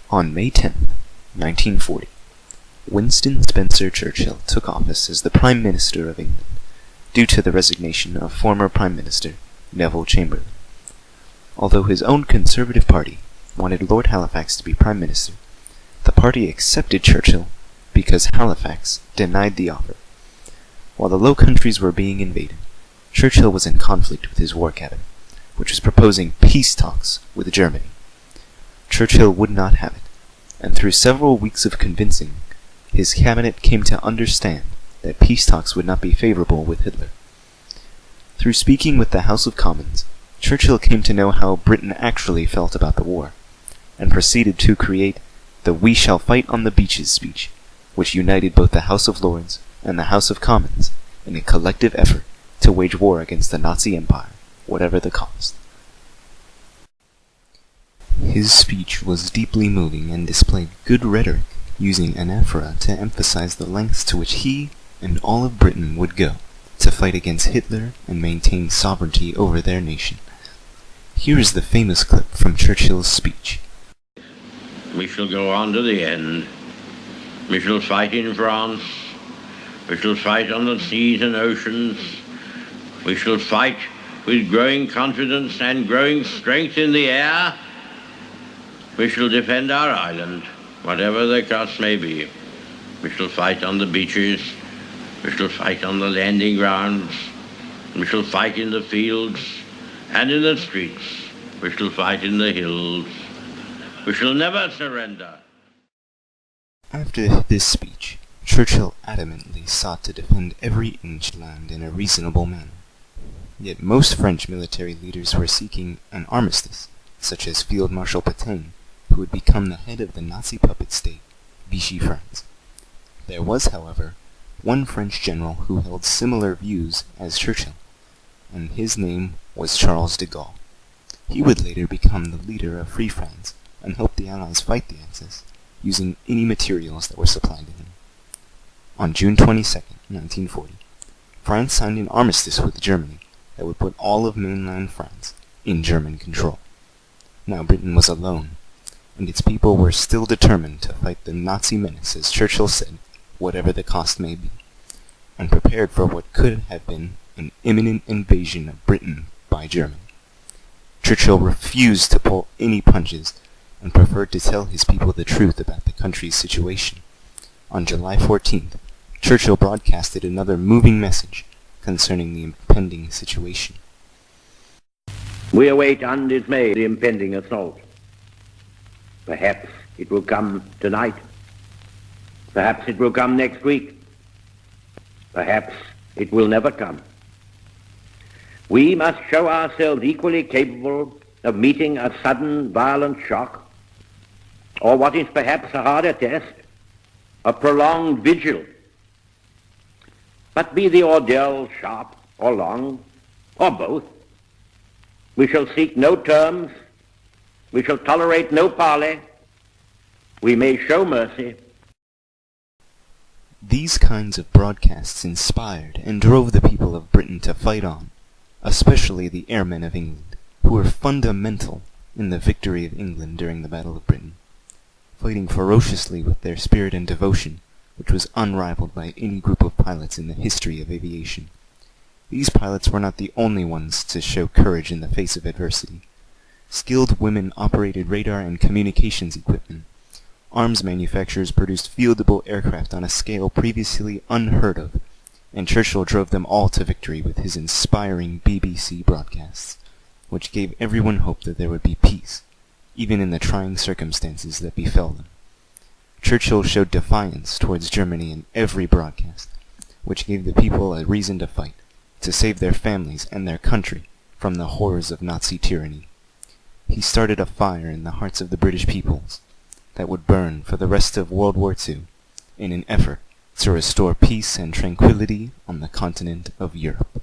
On May 10, 1940, Winston Spencer Churchill took office as the Prime Minister of England, due to the resignation of former Prime Minister Neville Chamberlain. Although his own Conservative Party wanted Lord Halifax to be Prime Minister, the party accepted Churchill because Halifax denied the offer. While the Low Countries were being invaded, Churchill was in conflict with his war cabinet, which was proposing peace talks with Germany. Churchill would not have it, and through several weeks of convincing, his cabinet came to understand that peace talks would not be favorable with Hitler. Through speaking with the House of Commons, Churchill came to know how Britain actually felt about the war, and proceeded to create the "We shall fight on the beaches" speech, which united both the House of Lords and the House of Commons in a collective effort to wage war against the Nazi Empire, whatever the cost. His speech was deeply moving and displayed good rhetoric, using anaphora to emphasize the lengths to which he and all of Britain would go to fight against Hitler and maintain sovereignty over their nation. Here is the famous clip from Churchill's speech. We shall go on to the end. We shall fight in France. We shall fight on the seas and oceans. We shall fight with growing confidence and growing strength in the air. We shall defend our island, whatever the cost may be. We shall fight on the beaches. We shall fight on the landing grounds. We shall fight in the fields and in the streets. We shall fight in the hills. We shall never surrender. After this speech, Churchill adamantly sought to defend every inch land in a reasonable manner. Yet most French military leaders were seeking an armistice, such as Field Marshal Pétain, who would become the head of the Nazi puppet state, Vichy France. There was, however, one French general who held similar views as Churchill, and his name was Charles de Gaulle. He would later become the leader of Free France and help the Allies fight the Axis, using any materials that were supplied to him. On June 22, 1940, France signed an armistice with Germany that would put all of mainland France in German control. Now Britain was alone, and its people were still determined to fight the Nazi menace, as Churchill said, whatever the cost may be, and prepared for what could have been an imminent invasion of Britain by Germany. Churchill refused to pull any punches and preferred to tell his people the truth about the country's situation. On July 14th, Churchill broadcasted another moving message concerning the impending situation. We await undismayed the impending assault. Perhaps it will come tonight. Perhaps it will come next week. Perhaps it will never come. We must show ourselves equally capable of meeting a sudden violent shock, or what is perhaps a harder test, a prolonged vigil. But be the ordeal sharp or long, or both, we shall seek no terms. We shall tolerate no parley. We may show mercy. These kinds of broadcasts inspired and drove the people of Britain to fight on, especially the airmen of England, who were fundamental in the victory of England during the Battle of Britain, fighting ferociously with their spirit and devotion, which was unrivaled by any group of pilots in the history of aviation. These pilots were not the only ones to show courage in the face of adversity. Skilled women operated radar and communications equipment. Arms manufacturers produced fieldable aircraft on a scale previously unheard of, and Churchill drove them all to victory with his inspiring BBC broadcasts, which gave everyone hope that there would be peace, even in the trying circumstances that befell them. Churchill showed defiance towards Germany in every broadcast, which gave the people a reason to fight, to save their families and their country from the horrors of Nazi tyranny. He started a fire in the hearts of the British peoples that would burn for the rest of World War II in an effort to restore peace and tranquility on the continent of Europe.